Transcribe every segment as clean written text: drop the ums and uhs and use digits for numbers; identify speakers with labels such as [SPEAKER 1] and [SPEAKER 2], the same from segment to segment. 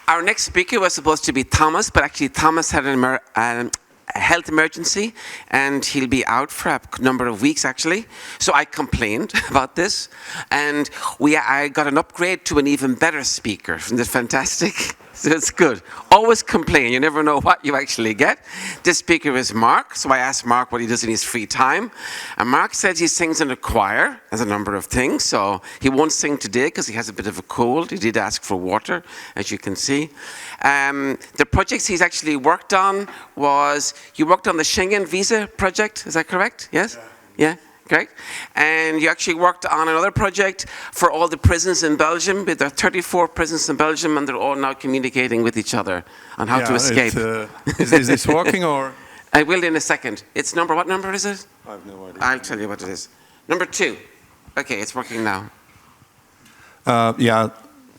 [SPEAKER 1] Our next speaker was supposed to be Thomas, but actually Thomas had a health emergency, and he'll be out for a number of weeks, actually. So I complained about this, and I got an upgrade to an even better speaker. Isn't it fantastic? So it's good. Always complain. You never know what you actually get. This speaker is Marc. So I asked Marc what he does in his free time. And Marc says he sings in a choir, as a number of things. So he won't sing today because he has a bit of a cold. He did ask for water, as you can see. The projects he's actually worked on was, you worked on the Schengen visa project. Is that correct? Yes? Yeah? Correct? And you actually worked on another project for all the prisons in Belgium. There are 34 prisons in Belgium, and they're all now communicating with each other on how to escape.
[SPEAKER 2] Is this working, or?
[SPEAKER 1] I will in a second. It's what number is it?
[SPEAKER 2] I have no idea.
[SPEAKER 1] I'll tell you what it is. Number 2. Okay, it's working now.
[SPEAKER 2] Yeah.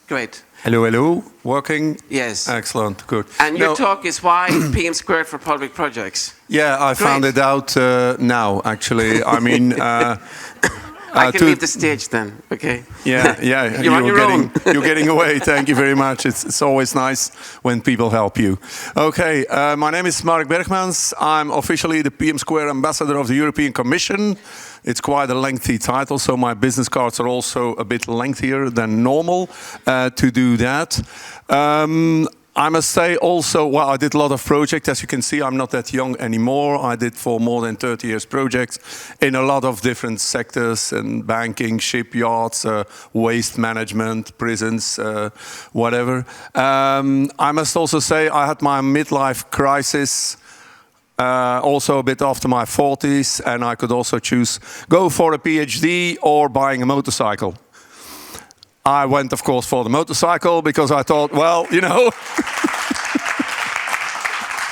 [SPEAKER 1] Great.
[SPEAKER 2] Hello, hello. Working?
[SPEAKER 1] Yes.
[SPEAKER 2] Excellent, good.
[SPEAKER 1] And your talk is why PM² for public projects.
[SPEAKER 2] Yeah, I found it out now, actually. I mean...
[SPEAKER 1] I can leave the stage then, okay?
[SPEAKER 2] Yeah,
[SPEAKER 1] You're on your own.
[SPEAKER 2] You're getting away, thank you very much. It's always nice when people help you. Okay, my name is Marc Berghmans. I'm officially the PM² Ambassador of the European Commission. It's quite a lengthy title, so my business cards are also a bit lengthier than normal to do that. I must say also, well, I did a lot of projects. As you can see, I'm not that young anymore. I did for more than 30 years projects in a lot of different sectors, and banking, shipyards, waste management, prisons, whatever. I must also say I had my midlife crisis also a bit after my 40s, and I could also choose go for a PhD or buying a motorcycle. I went, of course, for the motorcycle because I thought, well, you know,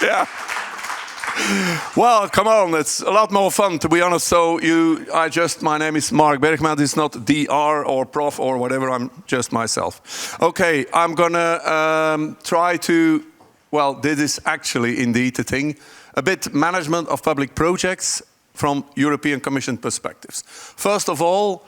[SPEAKER 2] yeah. Well, come on, it's a lot more fun, to be honest. So my name is Marc Berghmans. It's not DR or Prof or whatever. I'm just myself. Okay, I'm gonna try to, well, this is actually indeed the thing, a bit management of public projects from European Commission perspectives. First of all,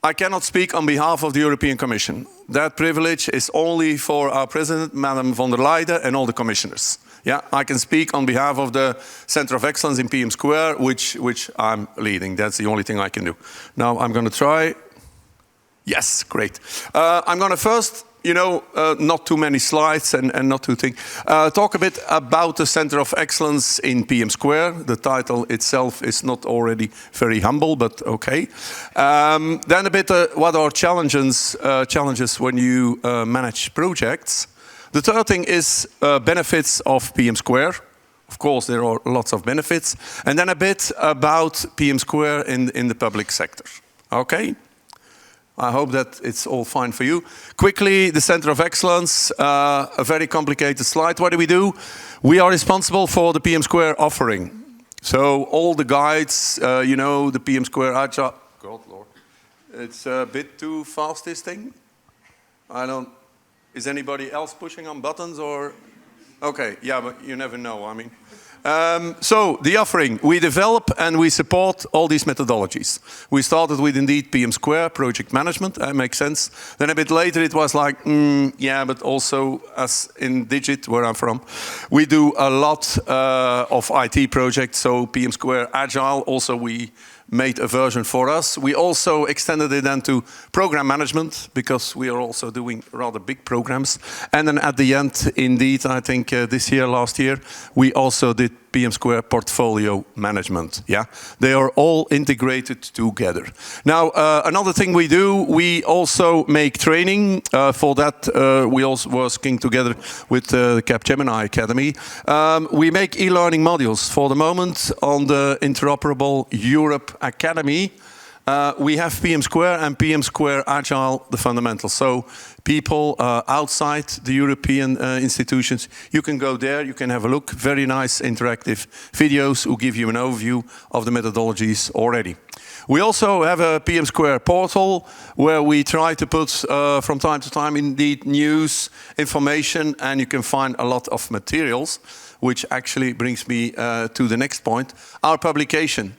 [SPEAKER 2] I cannot speak on behalf of the European Commission. That privilege is only for our President, Madam von der Leyen, and all the commissioners. Yeah, I can speak on behalf of the Center of Excellence in PM², which I'm leading. That's the only thing I can do. Now I'm going to try. Yes, great. I'm going to first, not too many slides and not too things. Talk a bit about the Center of Excellence in PM². The title itself is not already very humble, but okay. Then a bit what are challenges when you manage projects. The third thing is benefits of PM². Of course, there are lots of benefits. And then a bit about PM² in the public sector. Okay? I hope that it's all fine for you. Quickly, the Center of Excellence, a very complicated slide. What do? We are responsible for the PM² offering. So all the guides, the PM² Agile. God, Lord. It's a bit too fast, this thing. Is anybody else pushing on buttons or? Okay, yeah, but you never know, I mean. So the offering, we develop and we support all these methodologies. We started with indeed PM², project management, that makes sense. Then a bit later it was like, yeah, but also as in Digit, where I'm from, we do a lot of IT projects, so PM² Agile, also we made a version for us. We also extended it then to program management because we are also doing rather big programs. And then at the end, indeed, I think last year, we also did PM² portfolio management. Yeah, they are all integrated together. Now, another thing we do, we also make training. For that, we also working together with the Capgemini Academy. We make e-learning modules. For the moment, on the Interoperable Europe Academy, we have PM² and PM² Agile, the fundamentals. So people outside the European institutions, you can go there, you can have a look. Very nice interactive videos who give you an overview of the methodologies already. We also have a PM² portal where we try to put from time to time indeed news, information, and you can find a lot of materials, which actually brings me to the next point, our publication.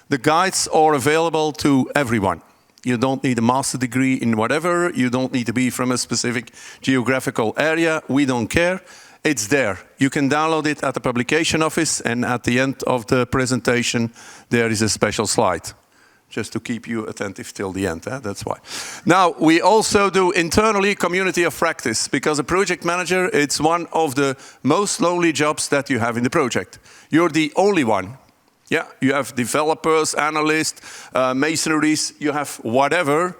[SPEAKER 2] The guides are available to everyone. You don't need a master degree in whatever. You don't need to be from a specific geographical area. We don't care. It's there. You can download it at the publication office, and at the end of the presentation, there is a special slide. Just to keep you attentive till the end, that's why. Now, we also do internally community of practice, because a project manager, it's one of the most lonely jobs that you have in the project. You're the only one. Yeah, you have developers, analysts, masonries, you have whatever,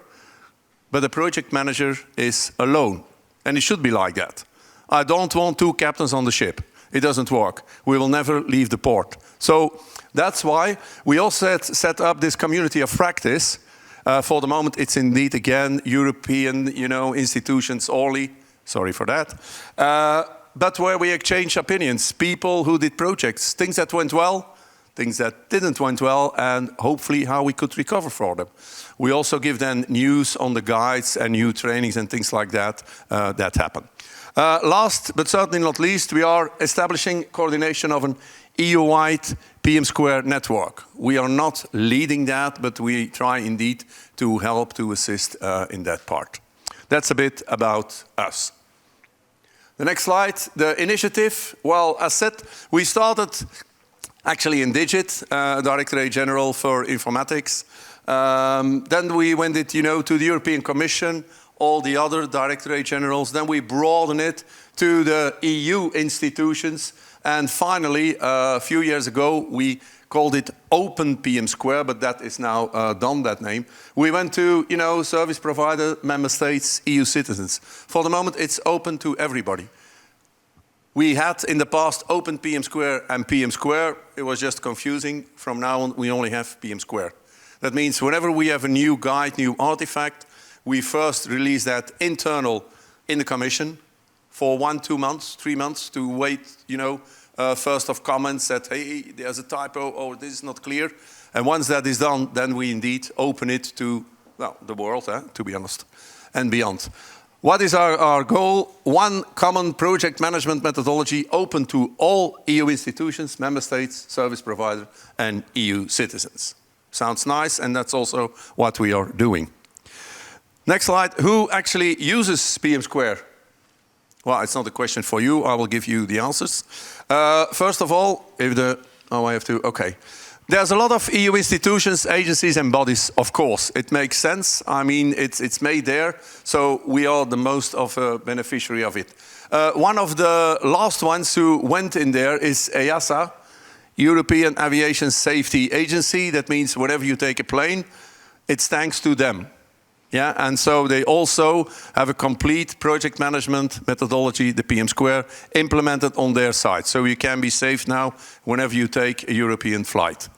[SPEAKER 2] but the project manager is alone. And it should be like that. I don't want two captains on the ship. It doesn't work. We will never leave the port. So that's why we also set up this community of practice. For the moment, it's indeed, again, European, institutions only. Sorry for that. But where we exchange opinions, people who did projects, things that went well, things that didn't went well, and hopefully how we could recover for them. We also give them news on the guides and new trainings and things like that that happen. Last, but certainly not least, we are establishing coordination of an EU-wide PM² network. We are not leading that, but we try indeed to help to assist in that part. That's a bit about us. The next slide, the initiative. Well, as said, we started actually in DIGIT, Directorate General for Informatics. Then we went it, to the European Commission, all the other Directorate Generals. Then we broadened it to the EU institutions. And finally, a few years ago, we called it Open PM², but that is now done, that name. We went to, service provider, member states, EU citizens. For the moment, it's open to everybody. We had in the past Open PM² and PM². It was just confusing. From now on, we only have PM². That means whenever we have a new guide, new artifact, we first release that internal in the Commission for 1, 2 months, 3 months to wait, first of comments that, hey, there's a typo, or this is not clear. And once that is done, then we indeed open it to, well, the world, to be honest, and beyond. What is our goal? One common project management methodology open to all EU institutions, member states, service providers, and EU citizens. Sounds nice, and that's also what we are doing. Next slide. Who actually uses PM²? Well, it's not a question for you. I will give you the answers. First of all, okay. There's a lot of EU institutions, agencies, and bodies, of course. It makes sense. I mean, it's made there, so we are the most of a beneficiary of it. One of the last ones who went in there is EASA, European Aviation Safety Agency. That means whenever you take a plane, it's thanks to them. Yeah, and so they also have a complete project management methodology, the PM², implemented on their side. So you can be safe now whenever you take a European flight.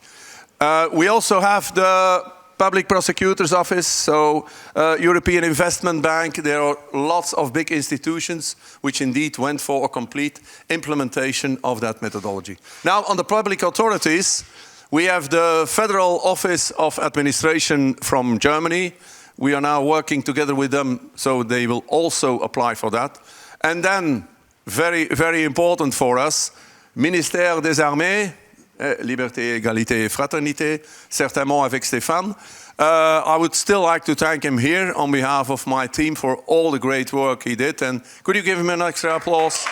[SPEAKER 2] We also have the Public Prosecutor's Office, so European Investment Bank. There are lots of big institutions which indeed went for a complete implementation of that methodology. Now, on the public authorities, we have the Federal Office of Administration from Germany. We are now working together with them, so they will also apply for that. And then, very, very important for us, Ministère des Armées, Liberté, Égalité et Fraternité, certainement avec Stéphane. I would still like to thank him here on behalf of my team for all the great work he did. And could you give him an extra applause?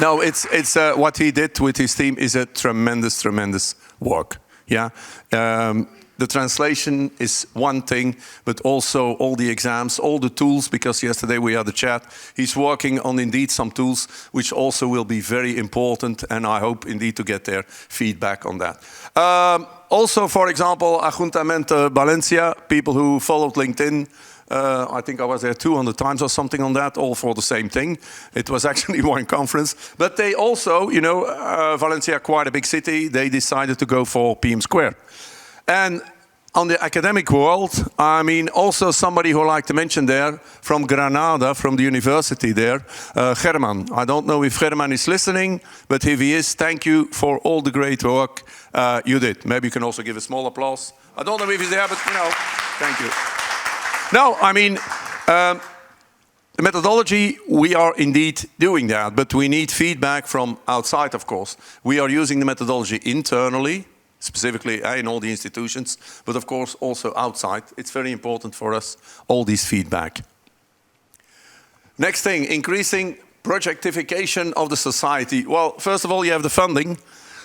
[SPEAKER 2] No, it's what he did with his team is a tremendous, tremendous work. Yeah, the translation is one thing, but also all the exams, all the tools. Because yesterday we had a chat. He's working on indeed some tools, which also will be very important, and I hope indeed to get their feedback on that. Also, for example, Ajuntamiento Valencia, people who followed LinkedIn. I think I was there 200 times or something on that, all for the same thing. It was actually one conference. But they also, Valencia, quite a big city, they decided to go for PM². And on the academic world, I mean, also somebody who I like to mention there, from Granada, from the university there, German. I don't know if German is listening, but if he is, thank you for all the great work you did. Maybe you can also give a small applause. I don't know if he's there, but, thank you. No, I mean, The methodology, we are indeed doing that, but we need feedback from outside, of course. We are using the methodology internally, specifically in all the institutions, but of course also outside. It's very important for us, all this feedback. Next thing, increasing projectification of the society. Well, first of all, you have the funding.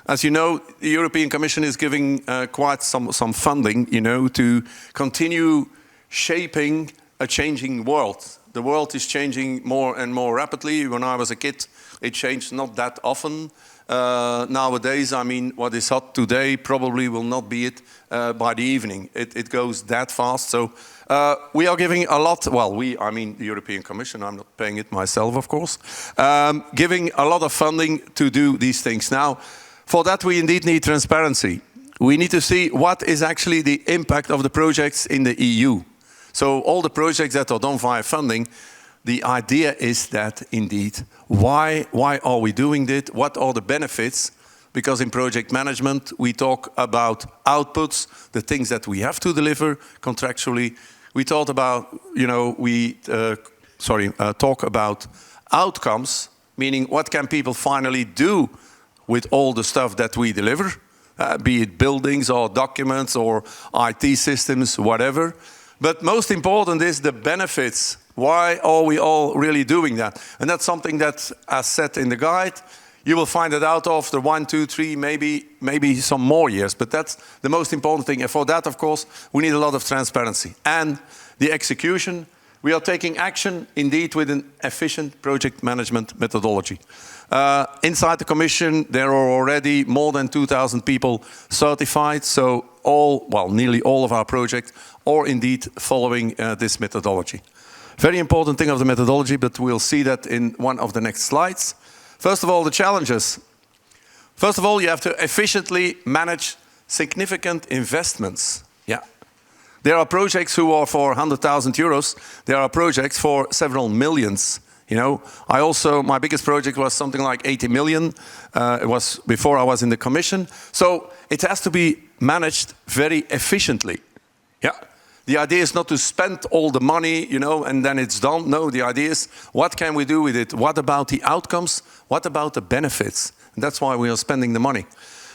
[SPEAKER 2] As you know, the European Commission is giving quite some funding, you know, to continue shaping a changing world. The world is changing more and more rapidly. When I was a kid, it changed not that often. Nowadays, I mean, what is hot today probably will not be it by the evening. It goes that fast. So we are giving a lot, well, I mean the European Commission, I'm not paying it myself, of course, giving a lot of funding to do these things. Now, for that we indeed need transparency. We need to see what is actually the impact of the projects in the EU. So all the projects that are done via funding, the idea is that indeed, why are we doing this? What are the benefits? Because in project management, we talk about outputs, the things that we have to deliver contractually. We talk about, you know, talk about outcomes, meaning what can people finally do with all the stuff that we deliver, be it buildings or documents or IT systems, whatever. But most important is the benefits. Why are we all really doing that? And that's something that, as said in the guide, you will find it out after 1, 2, 3, maybe some more years. But that's the most important thing. And for that, of course, we need a lot of transparency. And the execution, we are taking action indeed with an efficient project management methodology. Inside the Commission, there are already more than 2,000 people certified. So nearly all of our projects are indeed following this methodology. Very important thing of the methodology, but we'll see that in one of the next slides. First of all, the challenges. First of all, you have to efficiently manage significant investments. Yeah. There are projects who are for 100,000 euros. There are projects for several millions. You know, my biggest project was something like 80 million. It was before I was in the Commission. So it has to be managed very efficiently. Yeah. The idea is not to spend all the money, you know, and then it's done. No, the idea is, what can we do with it? What about the outcomes? What about the benefits? And that's why we are spending the money.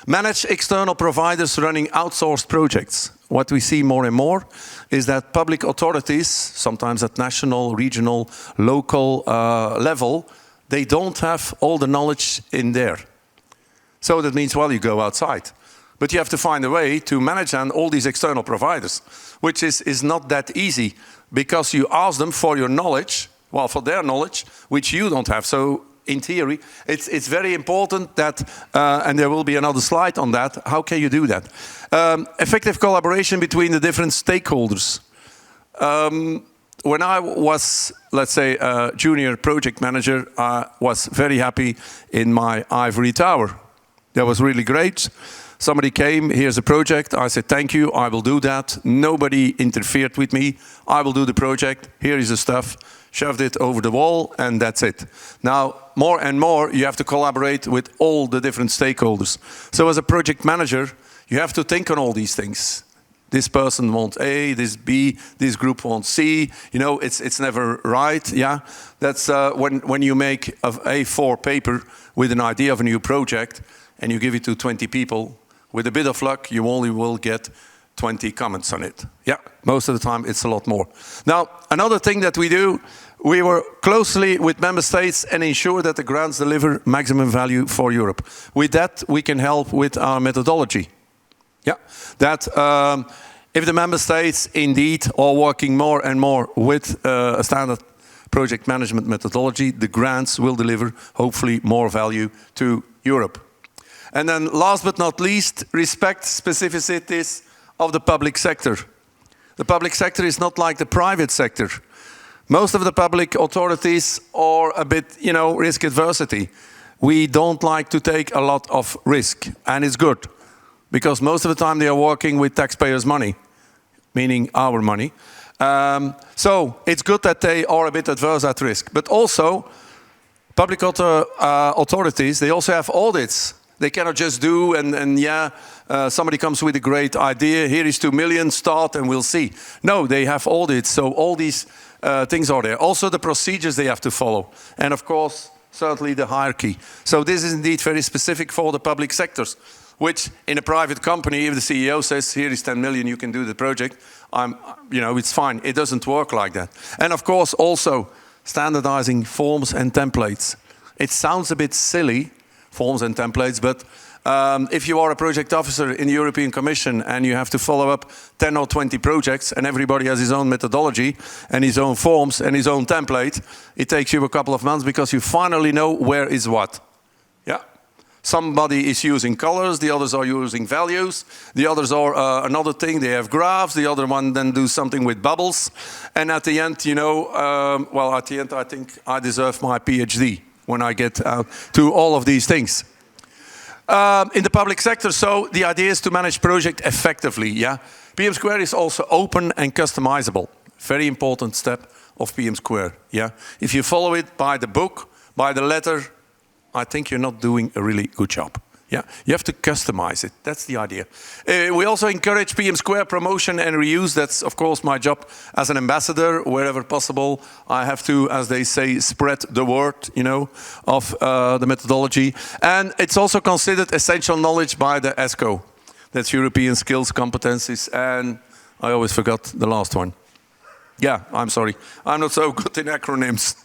[SPEAKER 2] Manage external providers running outsourced projects. What we see more and more is that public authorities, sometimes at national, regional, local level, they don't have all the knowledge in there. So that means, well, you go outside. But you have to find a way to manage all these external providers, which is not that easy, because you ask them for your knowledge, well, for their knowledge, which you don't have. So in theory, it's very important that, and there will be another slide on that, how can you do that? Effective collaboration between the different stakeholders. When I was, let's say, a junior project manager, I was very happy in my ivory tower. That was really great. Somebody came, here's a project. I said, thank you, I will do that. Nobody interfered with me. I will do the project. Here is the stuff. Shoved it over the wall, and that's it. Now, more and more, you have to collaborate with all the different stakeholders. So as a project manager, you have to think on all these things. This person wants A, this B, this group wants C. You know, it's never right, yeah? That's when you make an A4 paper with an idea of a new project, and you give it to 20 people, with a bit of luck, you only will get 20 comments on it. Yeah, most of the time it's a lot more. Now, another thing that we do, we work closely with member states and ensure that the grants deliver maximum value for Europe. With that, we can help with our methodology. Yeah, that if the member states indeed are working more and more with a standard project management methodology, the grants will deliver hopefully more value to Europe. And then last but not least, respect specificities of the public sector. The public sector is not like the private sector. Most of the public authorities are a bit, you know, risk adversity. We don't like to take a lot of risk, and it's good, because most of the time they are working with taxpayers' money, meaning our money. So it's good that they are a bit adverse at risk. But also, public authorities, they also have audits. They cannot just do and somebody comes with a great idea. Here is 2 million, start and we'll see. No, they have audits. So all these things are there. Also the procedures they have to follow. And of course, certainly the hierarchy. So this is indeed very specific for the public sectors, which in a private company, if the CEO says, here is 10 million, you can do the project, it's fine. It doesn't work like that. And of course, also standardizing forms and templates. It sounds a bit silly, forms and templates, but if you are a project officer in the European Commission and you have to follow up 10 or 20 projects and everybody has his own methodology and his own forms and his own template, it takes you a couple of months because you finally know where is what. Yeah. Somebody is using colors, the others are using values, the others are another thing, they have graphs, the other one then do something with bubbles. And at the end, at the end I think I deserve my PhD when I get to all of these things. In the public sector, so the idea is to manage project effectively, yeah. PM² is also open and customizable. Very important step of PM², yeah. If you follow it by the book, by the letter, I think you're not doing a really good job. Yeah, you have to customize it. That's the idea. We also encourage PM² promotion and reuse. That's, of course, my job as an ambassador. Wherever possible, I have to, as they say, spread the word, of the methodology. And it's also considered essential knowledge by the ESCO. That's European Skills Competencies. And I always forgot the last one. Yeah, I'm sorry. I'm not so good in acronyms.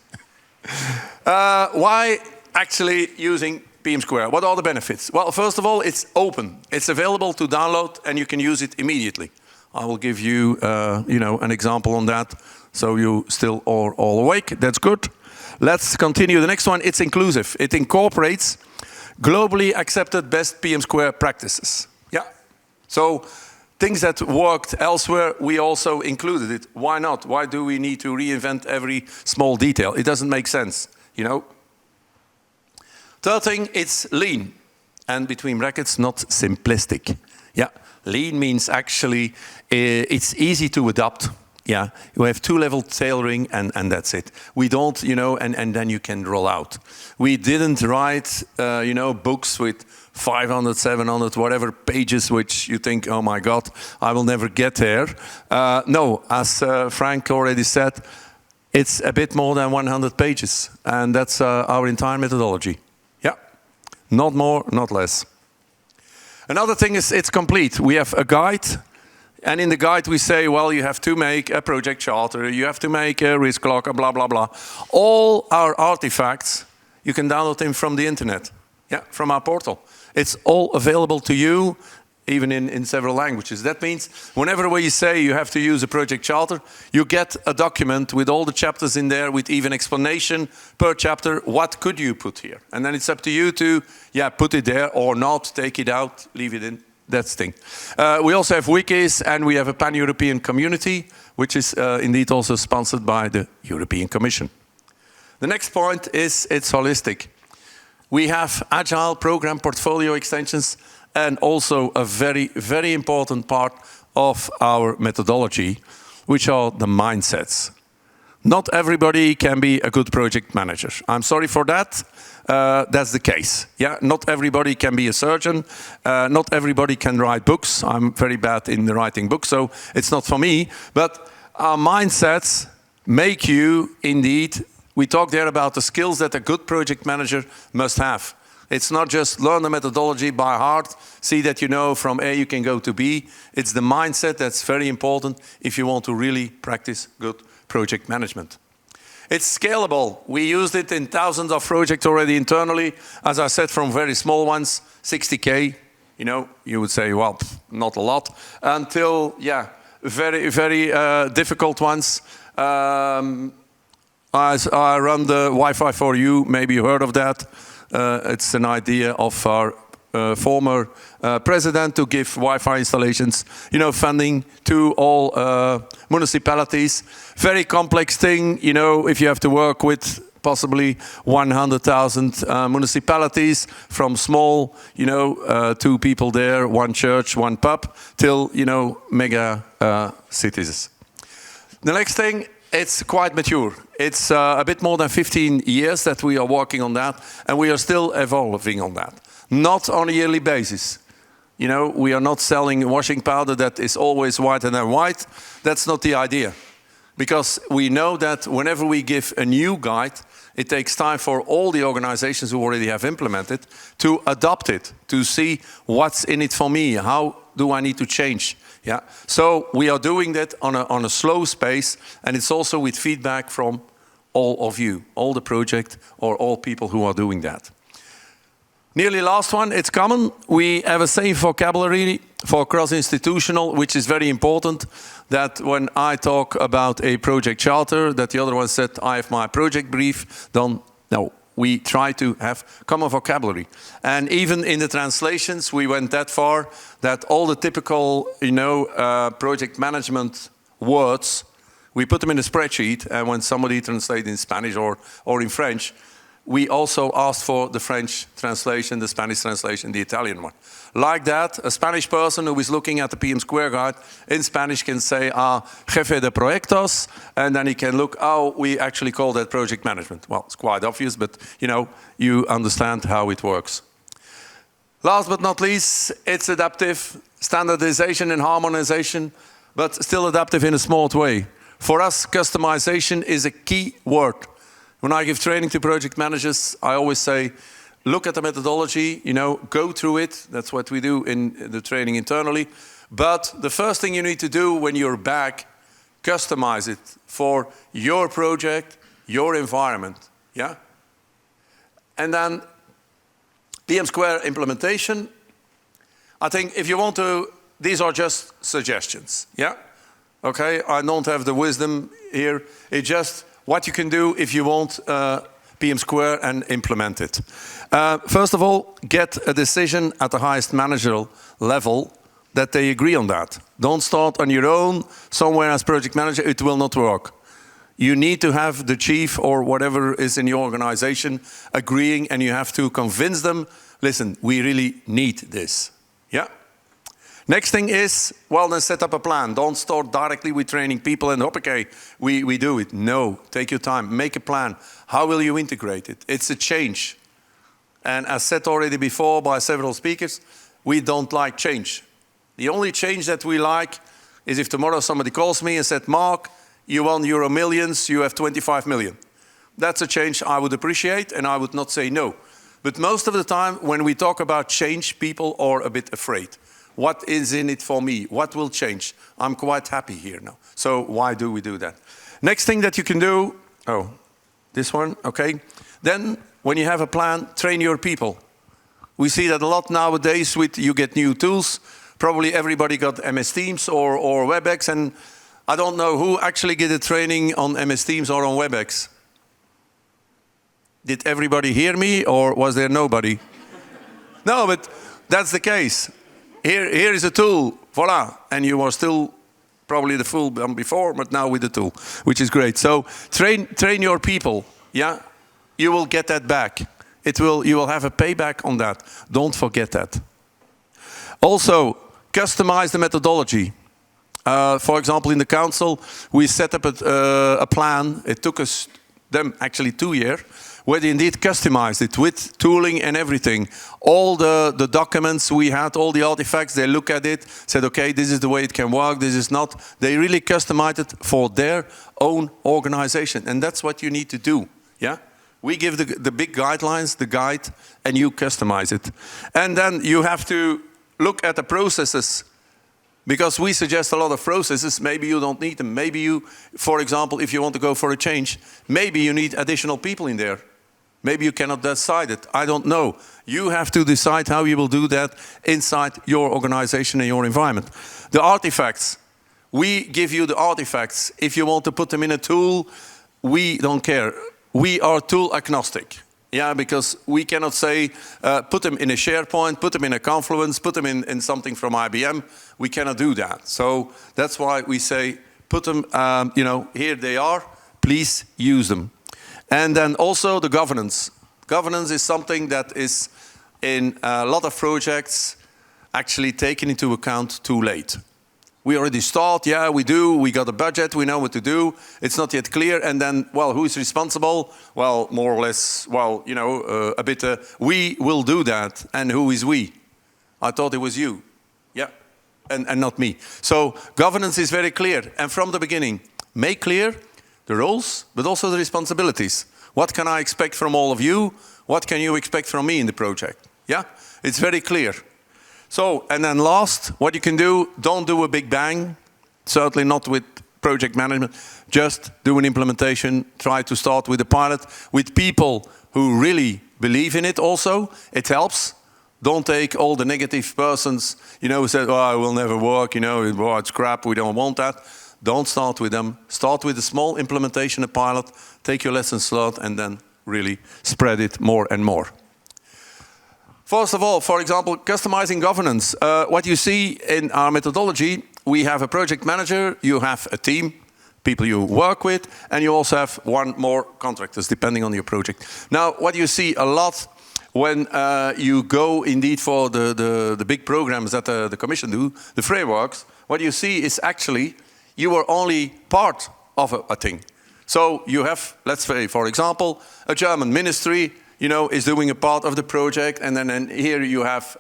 [SPEAKER 2] Why actually using PM²? What are the benefits? Well, first of all, it's open. It's available to download and you can use it immediately. I will give you, an example on that so you still are all awake. That's good. Let's continue. The next one, it's inclusive. It incorporates globally accepted best PM² practices. Yeah. So things that worked elsewhere, we also included it. Why not? Why do we need to reinvent every small detail? It doesn't make sense, Third thing, it's lean, and between brackets, not simplistic. Yeah, lean means actually it's easy to adopt. Yeah, you have two-level tailoring and that's it. We don't, and then you can roll out. We didn't write, books with 500, 700, whatever pages, which you think, oh my God, I will never get there. No, as Frank already said, it's a bit more than 100 pages, and that's our entire methodology. Not more, not less. Another thing is it's complete. We have a guide, and in the guide we say, well, you have to make a project charter, you have to make a risk log, blah, blah, blah. All our artifacts, you can download them from the internet, from our portal. It's all available to you, even in several languages. That means whenever we say you have to use a project charter, you get a document with all the chapters in there, with even explanation per chapter, what could you put here? And then it's up to you to, put it there or not, take it out, leave it in, that's the thing. We also have wikis, and we have a pan-European community, which is indeed also sponsored by the European Commission. The next point is it's holistic. We have agile program portfolio extensions, and also a very, very important part of our methodology, which are the mindsets. Not everybody can be a good project manager. I'm sorry for that. That's the case. Yeah, not everybody can be a surgeon. Not everybody can write books. I'm very bad in writing books, so it's not for me. But our mindsets make you indeed. We talk there about the skills that a good project manager must have. It's not just learn the methodology by heart, see that you know from A you can go to B. It's the mindset that's very important if you want to really practice good project management. It's scalable. We used it in thousands of projects already internally. As I said, from very small ones, 60K, you would say, well, not a lot, until, very, very difficult ones. I run the Wi-Fi for You, maybe you heard of that. It's an idea of our former president to give Wi-Fi installations, funding to all municipalities. Very complex thing, if you have to work with possibly 100,000 municipalities, from small, 2 people there, 1 church, 1 pub, till, mega cities. The next thing, it's quite mature. It's a bit more than 15 years that we are working on that, and we are still evolving on that. not on a yearly basis. You know, we are not selling washing powder that is always whiter than white. That's not the idea. Because we know that whenever we give a new guide, it takes time for all the organizations who already have implemented to adopt it, to see what's in it for me, how do I need to change. Yeah. So we are doing that on a slow pace, and it's also with feedback from all of you, all the project or all people who are doing that. Nearly last one, it's common. We have a same vocabulary for cross-institutional, which is very important, that when I talk about a project charter, that the other one said, I have my project brief done. No, we try to have common vocabulary. And even in the translations, we went that far that all the typical, project management words, we put them in a spreadsheet, and when somebody translates in Spanish or in French, we also asked for the French translation, the Spanish translation, the Italian one. Like that, a Spanish person who is looking at the PM Square Guide in Spanish can say, jefe de proyectos, and then he can look, we actually call that project management. Well, it's quite obvious, but you understand how it works. Last but not least, it's adaptive, standardization and harmonization, but still adaptive in a smart way. For us, customization is a key word. When I give training to project managers, I always say, look at the methodology, go through it. That's what we do in the training internally. But the first thing you need to do when you're back, customize it for your project, your environment. Yeah? And then PM Square implementation. I think if you want to, these are just suggestions. Yeah? Okay, I don't have the wisdom here. It's just what you can do if you want PM Square and implement it. First of all, get a decision at the highest managerial level that they agree on that. Don't start on your own somewhere as project manager. It will not work. You need to have the chief or whatever is in your organization agreeing, and you have to convince them, listen, we really need this. Yeah? Next thing is, well, then set up a plan. Don't start directly with training people and, okay, we do it. No, take your time. Make a plan. How will you integrate it? It's a change. And as said already before by several speakers, we don't like change. The only change that we like is if tomorrow somebody calls me and said, Mark, you won Euro Millions, you have 25 million. That's a change I would appreciate, and I would not say no. But most of the time, when we talk about change, people are a bit afraid. What is in it for me? What will change? I'm quite happy here now. So why do we do that? Next thing that you can do, this one, okay. Then when you have a plan, train your people. We see that a lot nowadays you get new tools. Probably everybody got MS Teams or WebEx, and I don't know who actually did a training on MS Teams or on WebEx. Did everybody hear me, or was there nobody? No, but that's the case. Here is a tool, voila, and you are still probably the fool before, but now with the tool, which is great. So train your people, yeah? You will get that back. You will have a payback on that. Don't forget that. Also, customize the methodology. For example, in the council, we set up a plan. It took them actually 2 years, where they indeed customized it with tooling and everything. All the documents we had, all the artifacts, they look at it, said, okay, this is the way it can work, this is not. They really customized it for their own organization. And that's what you need to do, yeah? We give the big guidelines, the guide, and you customize it. And then you have to look at the processes, because we suggest a lot of processes. Maybe you don't need them. Maybe you, for example, if you want to go for a change, maybe you need additional people in there. Maybe you cannot decide it. I don't know. You have to decide how you will do that inside your organization and your environment. The artifacts. We give you the artifacts. If you want to put them in a tool, we don't care. We are tool agnostic. Yeah, because we cannot say, put them in a SharePoint, put them in a Confluence, put them in something from IBM. We cannot do that. So that's why we say, put them, here they are. Please use them. And then also the governance. Governance is something that is in a lot of projects actually taken into account too late. We already start, yeah, we do, we got a budget, we know what to do. It's not yet clear, and then, well, who is responsible? Well, more or less, well, you know, a bit, we will do that, and who is we? I thought it was you, yeah, and not me. So governance is very clear, and from the beginning, make clear the roles, but also the responsibilities. What can I expect from all of you? What can you expect from me in the project? Yeah, it's very clear. So, and then last, what you can do, don't do a big bang, certainly not with project management, just do an implementation, try to start with a pilot, with people who really believe in it also, it helps. Don't take all the negative persons, you know, who say, oh, it will never work, you know, oh, it's crap, we don't want that. Don't start with them, start with a small implementation, a pilot, take your lessons learned, and then really spread it more and more. First of all, for example, customizing governance. What you see in our methodology, we have a project manager, you have a team, people you work with, and you also have one more contractors, depending on your project. Now, what you see a lot when you go indeed for the big programs that the Commission do, the frameworks, what you see is actually you are only part of a thing. So you have, let's say, for example, a German ministry, you know, is doing a part of the project, and then here you have,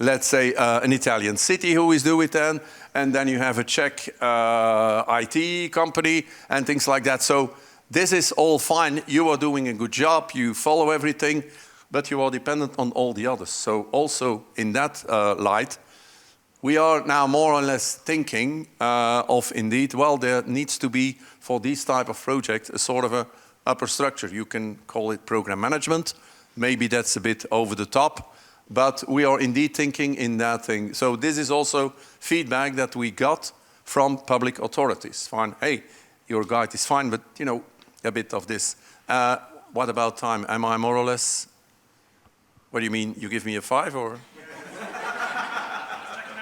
[SPEAKER 2] let's say, an Italian city who is doing it, and then you have a Czech IT company and things like that. So this is all fine. You are doing a good job. You follow everything, but you are dependent on all the others. So also in that light, we are now more or less thinking of indeed, well, there needs to be for these type of projects a sort of a upper structure. You can call it program management. Maybe that's a bit over the top, but we are indeed thinking in that thing. So this is also feedback that we got from public authorities. Fine, hey, your guide is fine, but you know, a bit of this. What about time? Am I more or less, what do you mean? You give me a 5 or?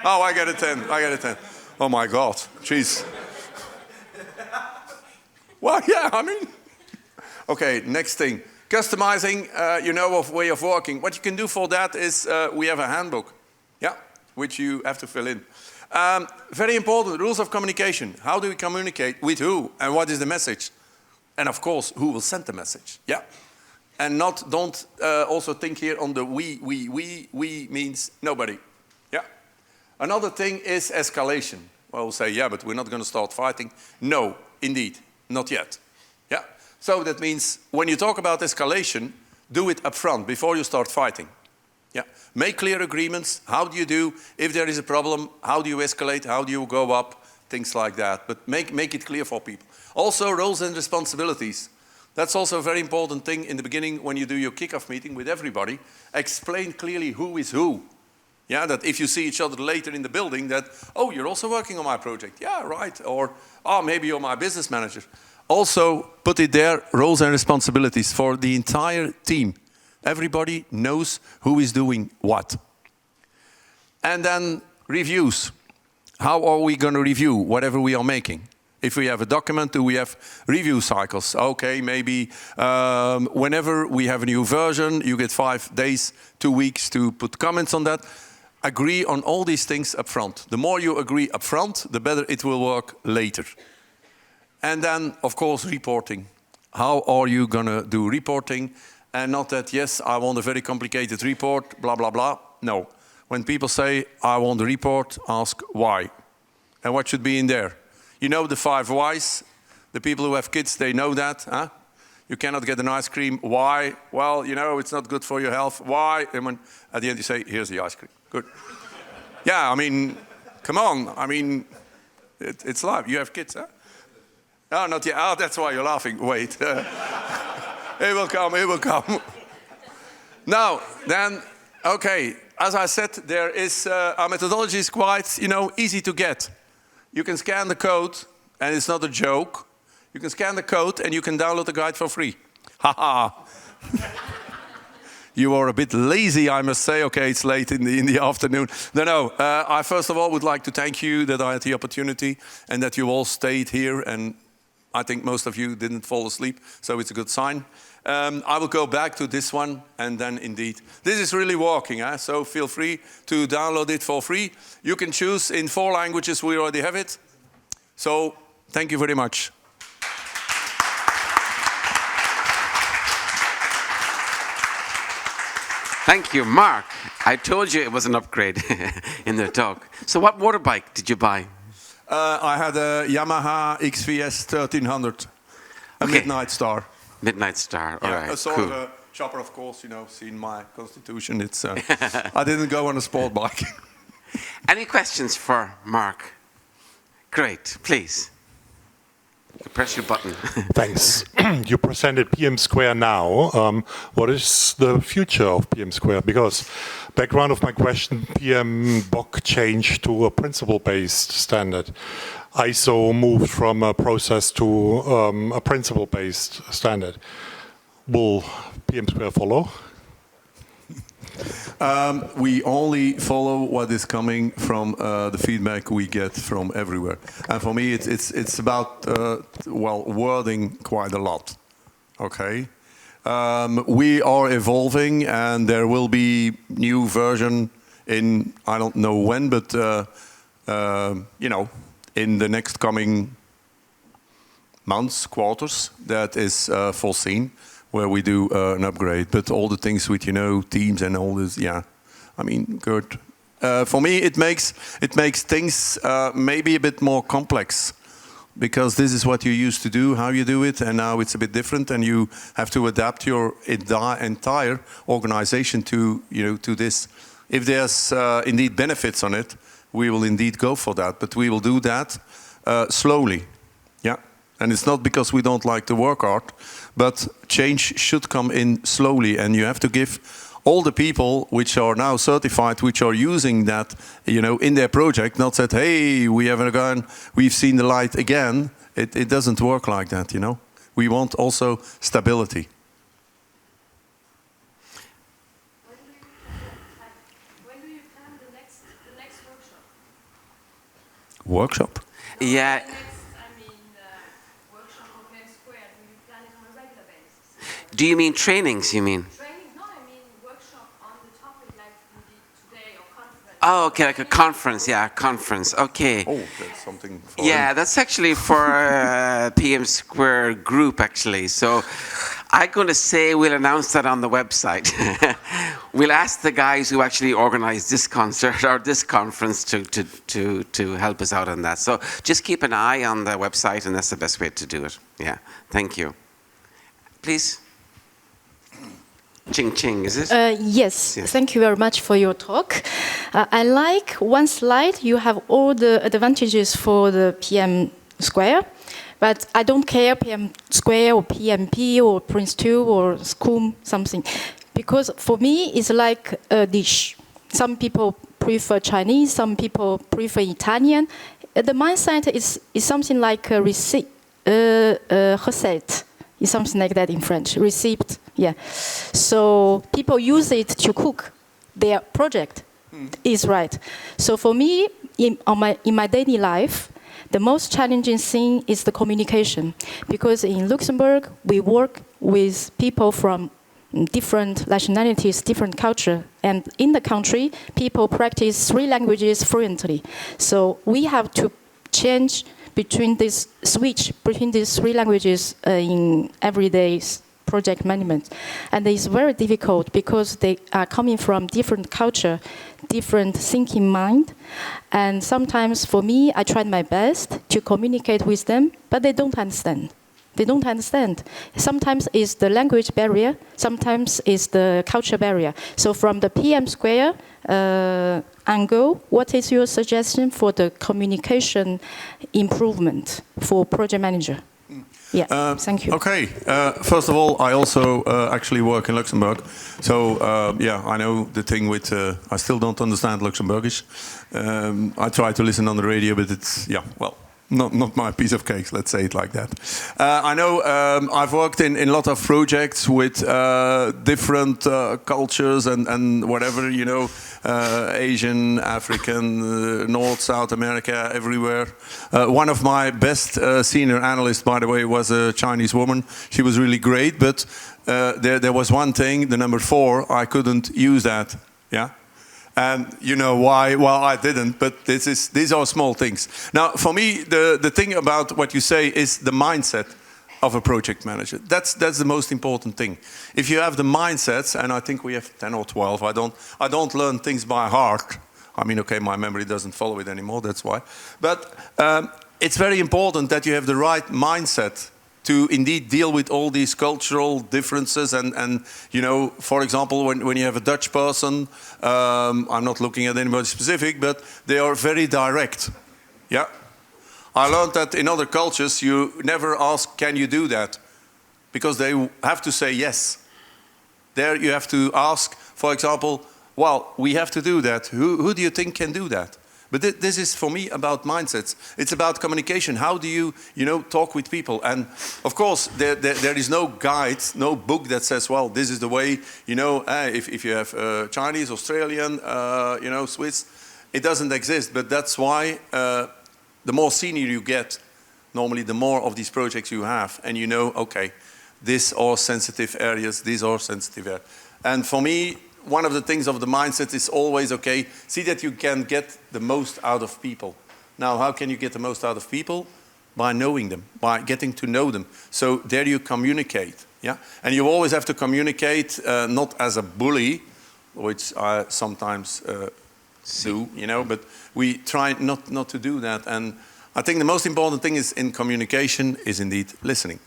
[SPEAKER 2] Oh, I get a 10, I get a 10. Oh my God, jeez. Well, yeah, I mean, okay, next thing. Customizing, you know, of way of working. What you can do for that is we have a handbook, yeah, which you have to fill in. Very important, rules of communication. How do we communicate? With who? And what is the message? And of course, who will send the message? Yeah. And don't also think here on the we means nobody. Yeah. Another thing is escalation. Well, we'll say, yeah, but we're not going to start fighting. No, indeed, not yet. Yeah. So that means when you talk about escalation, do it up front before you start fighting. Yeah. Make clear agreements. How do you do? If there is a problem, how do you escalate? How do you go up? Things like that. But make it clear for people. Also, roles and responsibilities. That's also a very important thing in the beginning when you do your kickoff meeting with everybody. Explain clearly who is who. Yeah, that if you see each other later in the building that, oh, you're also working on my project. Yeah, right. Or, oh, maybe you're my business manager. Also, put it there, roles and responsibilities for the entire team. Everybody knows who is doing what. And then reviews. How are we going to review whatever we are making? If we have a document, do we have review cycles? Okay, maybe whenever we have a new version, you get 5 days, 2 weeks to put comments on that. Agree on all these things up front. The more you agree up front, the better it will work later. And then, of course, reporting. How are you going to do reporting? And not that, yes, I want a very complicated report, blah, blah, blah. No. When people say, I want a report, ask why. And what should be in there? You know the 5 whys. The people who have kids, they know that. Huh? You cannot get an ice cream. Why? Well, you know, it's not good for your health. Why? And when, at the end you say, here's the ice cream. Good. Yeah, I mean, come on. I mean, it's life. You have kids, huh? Oh, not yet. Oh, that's why you're laughing. Wait. It will come, it will come. Now, then, okay. As I said, there is, our methodology is quite, you know, easy to get. You can scan the code, and it's not a joke. You can scan the code, and you can download the guide for free. Ha-ha. You are a bit lazy, I must say. Okay, it's late in the afternoon. No. I first of all would like to thank you that I had the opportunity and that you all stayed here and I think most of you didn't fall asleep, so it's a good sign. I will go back to this one, and then indeed, this is really working, so feel free to download it for free. You can choose in 4 languages, we already have it. So, thank you very much.
[SPEAKER 1] Thank you, Mark. I told you it was an upgrade in the talk. So what motorbike did you buy?
[SPEAKER 2] I had a Yamaha XVS 1300, a Midnight Star.
[SPEAKER 1] Midnight Star, all right,
[SPEAKER 2] a sort of a chopper, of course, you know, seeing my constitution. It's I didn't go on a sport bike.
[SPEAKER 3] Any questions for Mark? Great, please. You press your button.
[SPEAKER 4] Thanks. You presented PM² now. What is the future of PM²? Because background of my question, PM² changed to a principle-based standard. ISO moved from a process to a principle-based standard. Will PM² follow?
[SPEAKER 2] We only follow what is coming from the feedback we get from everywhere. And for me, it's about, well, wording quite a lot. Okay? We are evolving, and there will be new version in, I don't know when, but, you know, in the next coming months, quarters, that is foreseen, where we do an upgrade. But all the things with, you know, teams and all this, yeah, I mean, good. For me, it makes things maybe a bit more complex, because this is what you used to do, how you do it, and now it's a bit different, and you have to adapt your entire organization to, you know, to this. If there's indeed benefits on it, we will indeed go for that, but we will do that slowly. Yeah. And it's not because we don't like to work hard, but change should come in slowly, and you have to give all the people which are now certified, which are using that, you know, in their project, not said, hey, we have again, we've seen the light again. It doesn't work like that, you know. We want also stability.
[SPEAKER 5] When do you plan the next workshop?
[SPEAKER 2] Workshop?
[SPEAKER 1] Yeah. Do you mean trainings, you mean?
[SPEAKER 5] Training? No, I mean workshop on the topic like we did today, or conference.
[SPEAKER 1] Oh, okay, like a conference, yeah, a conference, okay.
[SPEAKER 2] Oh, that's something for
[SPEAKER 1] Yeah, that's actually for PM² GROUP, actually. So I'm going to say we'll announce that on the website. We'll ask the guys who actually organized this concert or this conference to help us out on that. So just keep an eye on the website, and that's the best way to do it. Yeah, thank you. Please. Ching Ching, is it?
[SPEAKER 5] Yes, thank you very much for your talk. I like one slide, you have all the advantages for the PM², but I don't care PM² or PMP or Prince2 or SCOOM something, because for me it's like a dish. Some people prefer Chinese, some people prefer Italian. The mindset is something like a receipt, recette. It's something like that in French, receipt, yeah. So people use it to cook their project, is right. So for me, in my daily life, the most challenging thing is the communication. Because in Luxembourg, we work with people from different nationalities, different culture. And in the country, people practice 3 languages fluently. So we have to switch between these 3 languages in everyday project management. And it's very difficult because they are coming from different culture, different thinking mind. And sometimes for me, I tried my best to communicate with them, but they don't understand. They don't understand. Sometimes it's the language barrier, sometimes it's the culture barrier. So from the PM² angle, what is your suggestion for the communication improvement for project manager? Yeah, thank you.
[SPEAKER 2] Okay, first of all, I also actually work in Luxembourg. So, yeah, I know the thing with, I still don't understand Luxembourgish. I try to listen on the radio, but it's, yeah, well, not my piece of cake, let's say it like that. I know I've worked in a lot of projects with different cultures and whatever, you know. Asian, African, North, South America, everywhere. One of my best senior analysts, by the way, was a Chinese woman. She was really great, but there was one thing, the number 4, I couldn't use that. Yeah. And you know why? Well, I didn't, but these are small things. Now, for me, the thing about what you say is the mindset of a project manager. That's the most important thing. If you have the mindsets, and I think we have 10 or 12, I don't learn things by heart. I mean, okay, my memory doesn't follow it anymore, that's why. But it's very important that you have the right mindset to indeed deal with all these cultural differences and you know, for example, when you have a Dutch person, I'm not looking at anybody specific, but they are very direct. Yeah. I learned that in other cultures, you never ask, can you do that? Because they have to say yes. There you have to ask, for example, well, we have to do that. Who do you think can do that? But this is, for me, about mindsets. It's about communication. How do you know, talk with people? And, of course, there is no guide, no book that says, well, this is the way, you know, if you have Chinese, Australian, you know, Swiss, it doesn't exist. But that's why the more senior you get, normally the more of these projects you have. And you know, okay, these are sensitive areas, these are sensitive areas. And for me, one of the things of the mindset is always, okay, see that you can get the most out of people. Now, how can you get the most out of people? By knowing them, by getting to know them. So there you communicate, yeah? And you always have to communicate not as a bully, which I sometimes do, you know, but we try not to do that. And I think the most important thing is in communication is indeed listening.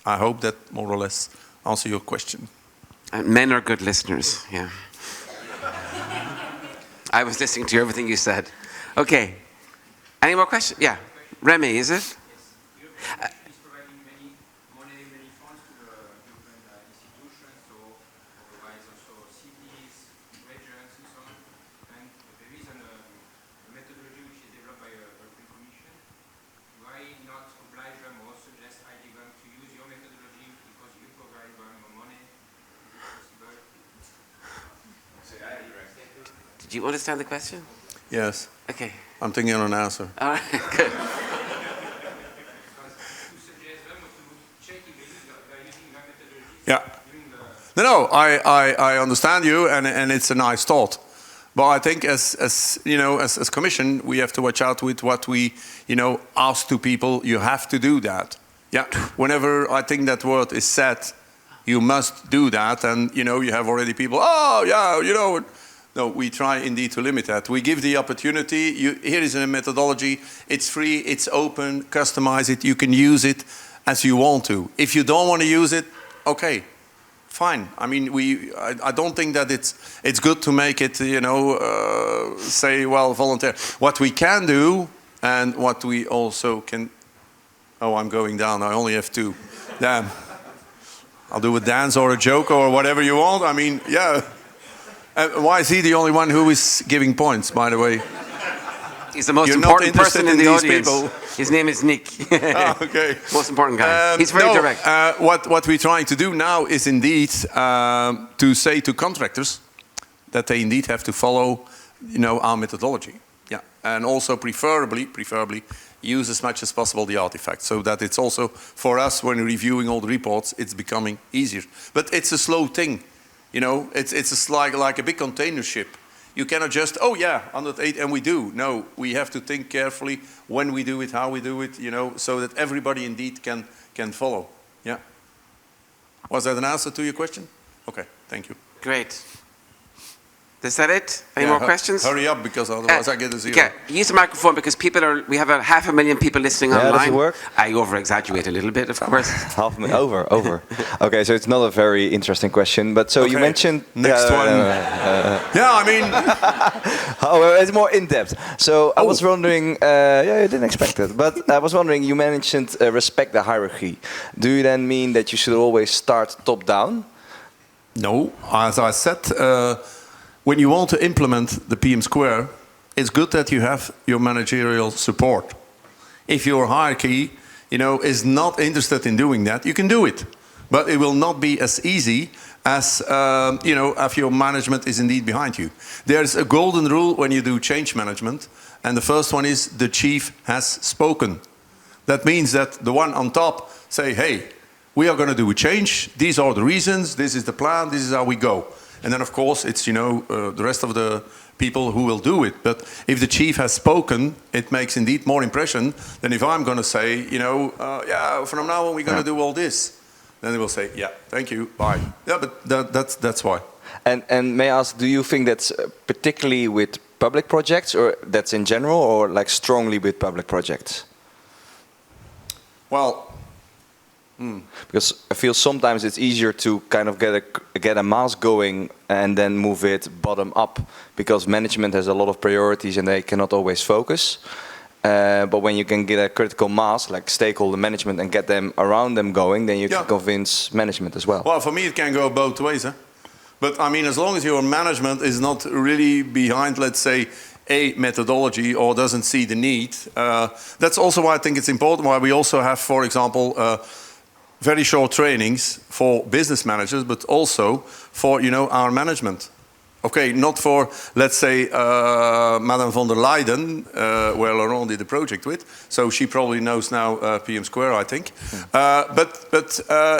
[SPEAKER 2] I hope that more or less answer your question.
[SPEAKER 1] Men are good listeners, yeah. I was listening to everything you said. Okay. Any more questions? Yeah. Remy, is it?
[SPEAKER 6] Yes. Is providing many funds to the European institutions, so otherwise also cities, regions, and so on. And there is a methodology which is developed by a European Commission. Why not oblige them or suggest highly them to use your methodology because you provide them money? Is it possible?
[SPEAKER 1] Did you understand the question?
[SPEAKER 2] Yes.
[SPEAKER 1] Okay.
[SPEAKER 2] I'm thinking on an answer.
[SPEAKER 1] All right, good.
[SPEAKER 2] Yeah. No, I understand you, and it's a nice thought. But I think as you know, as Commission, we have to watch out with what we, you know, ask to people. You have to do that. Yeah. Whenever I think that word is said, you must do that, and you know, you have already people. Oh, yeah, you know. No, we try indeed to limit that. We give the opportunity. Here is a methodology. It's free. It's open. Customize it. You can use it as you want to. If you don't want to use it, okay, fine. I mean, I don't think that it's good to make it, you know, say, well, volunteer. What we can do, and what we also can. Oh, I'm going down. I only have 2. Damn. I'll do a dance or a joke or whatever you want. I mean, yeah. Why is he the only one who is giving points, by the way?
[SPEAKER 1] He's the most important person in the audience.
[SPEAKER 2] People.
[SPEAKER 1] His name is Nick.
[SPEAKER 2] Oh, okay.
[SPEAKER 1] Most important guy. He's very direct.
[SPEAKER 2] What we're trying to do now is indeed to say to contractors that they indeed have to follow, you know, our methodology. Yeah, and also preferably use as much as possible the artifacts, so that it's also for us when reviewing all the reports, it's becoming easier. But it's a slow thing. You know, it's like a big container ship. You cannot just, oh yeah, 108, and we do. No, we have to think carefully when we do it, how we do it, you know, so that everybody indeed can follow. Yeah. Was that an answer to your question? Okay, thank you.
[SPEAKER 1] Great. Is that it? Any more questions?
[SPEAKER 2] Hurry up, because otherwise I get a 0.
[SPEAKER 1] Yeah, use the microphone because we have 500,000 people listening online.
[SPEAKER 7] Does it work?
[SPEAKER 1] I over-exaggerate a little bit, of course.
[SPEAKER 7] Over. Okay, so it's not a very interesting question, but so you mentioned...
[SPEAKER 2] Next one. Yeah, I mean...
[SPEAKER 7] Oh, it's more in-depth. So I was wondering, yeah, I didn't expect it, but I was wondering, you mentioned respect the hierarchy. Do you then mean that you should always start top-down?
[SPEAKER 2] No, as I said... when you want to implement the PM Square, it's good that you have your managerial support. If your hierarchy, you know, is not interested in doing that, you can do it. But it will not be as easy as you know, if your management is indeed behind you. There's a golden rule when you do change management, and the first one is the chief has spoken. That means that the one on top say, hey, we are going to do a change, these are the reasons, this is the plan, this is how we go. And then of course it's, you know, the rest of the people who will do it. But if the chief has spoken, it makes indeed more impression than if I'm going to say, you know, yeah, from now on we're going to do all this. Then they will say, yeah, thank you, bye. Yeah, but that's why.
[SPEAKER 7] And may I ask, do you think that's particularly with public projects, or that's in general, or like strongly with public projects?
[SPEAKER 2] Well,
[SPEAKER 7] because I feel sometimes it's easier to kind of get a mass going and then move it bottom up, because management has a lot of priorities and they cannot always focus. But when you can get a critical mass, like stakeholder management, and get them around them going, then you can convince management as well.
[SPEAKER 2] Well, for me it can go both ways. Huh? But I mean, as long as your management is not really behind, let's say, a methodology or doesn't see the need, that's also why I think it's important, why we also have, for example, very short trainings for business managers, but also for, you know, our management. Okay, not for, let's say, Madame von der Leyen, where Laurent did the project with. So she probably knows now PM Square, I think. But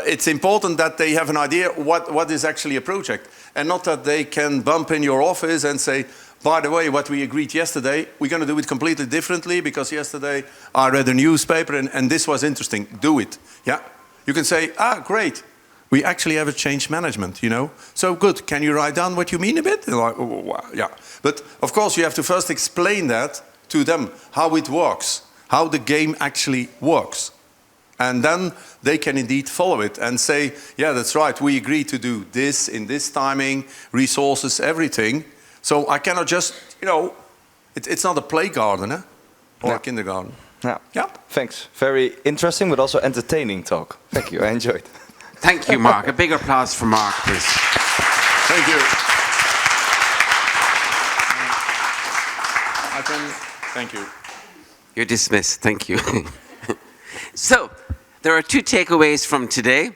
[SPEAKER 2] it's important that they have an idea what is actually a project. And not that they can bump in your office and say, by the way, what we agreed yesterday, we're going to do it completely differently because yesterday I read a newspaper and this was interesting. Do it. Yeah. You can say, ah, great. We actually have a change management, you know. So good. Can you write down what you mean a bit? Like, oh, wow. Yeah. But of course, you have to first explain that to them, how it works, how the game actually works. And then they can indeed follow it and say, yeah, that's right. We agreed to do this in this timing, resources, everything. So I cannot just, you know, it's not a play garden, eh? Or a kindergarten.
[SPEAKER 7] Yeah. Thanks. Very interesting, but also entertaining talk. Thank you. I enjoyed.
[SPEAKER 1] Thank you, Marc. A big applause for Marc, please.
[SPEAKER 2] Thank you. Thank you.
[SPEAKER 1] You're dismissed. Thank you. So, there are two takeaways from today.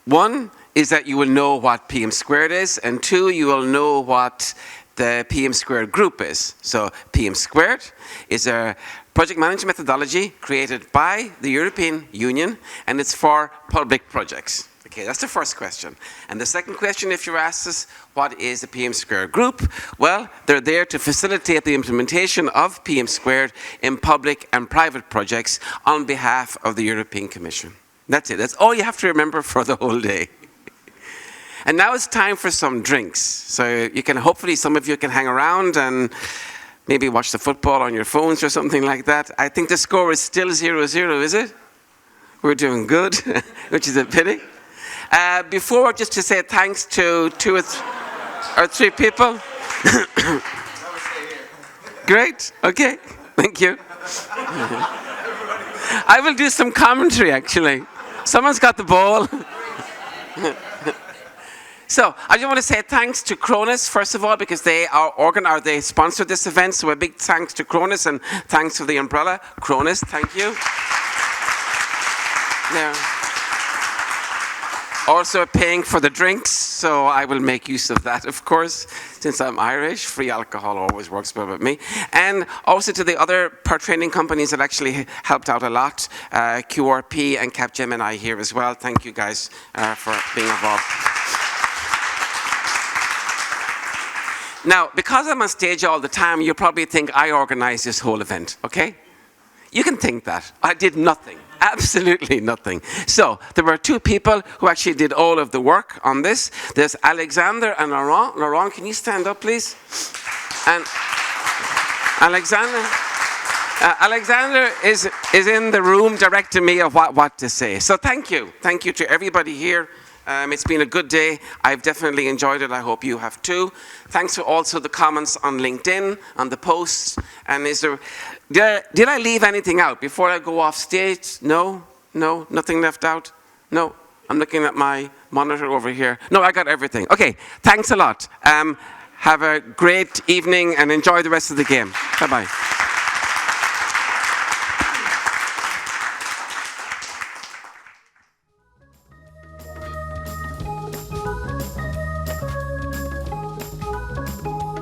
[SPEAKER 1] One is that you will know what PM Squared is, and two, you will know what the PM Squared group is. So, PM Squared is a project management methodology created by the European Union, and it's for public projects. Okay, that's the first question. And the second question, if you ask us, what is the PM Squared group? Well, they're there to facilitate the implementation of PM Squared in public and private projects on behalf of the European Commission. That's it. That's all you have to remember for the whole day. And now it's time for some drinks. So you can, hopefully some of you can hang around and maybe watch the football on your phones or something like that. I think the score is still 0-0, is it? We're doing good, which is a pity. Before, just to say thanks to two or three people. Great, okay, thank you. I will do some commentary, actually. Someone's got the ball. So, I just want to say thanks to Cronus, first of all, because they they sponsored this event. So a big thanks to Cronus and thanks to the umbrella. Cronus, thank you. They're also paying for the drinks, so I will make use of that, of course. Since I'm Irish, free alcohol always works well with me. And also to the other training companies that actually helped out a lot, QRP and Capgemini here as well. Thank you guys for being involved. Now, because I'm on stage all the time, you probably think I organized this whole event, okay? You can think that. I did nothing. Absolutely nothing. So, there were two people who actually did all of the work on this. There's Alexander and Laurent. Laurent, can you stand up, please? And Alexander is in the room directing me of what to say. So thank you. Thank you to everybody here. It's been a good day. I've definitely enjoyed it. I hope you have too. Thanks for also the comments on LinkedIn, on the posts. And did I leave anything out before I go off stage? No, nothing left out. No, I'm looking at my monitor over here. No, I got everything. Okay, thanks a lot. Have a great evening and enjoy the rest of the game. Bye-bye.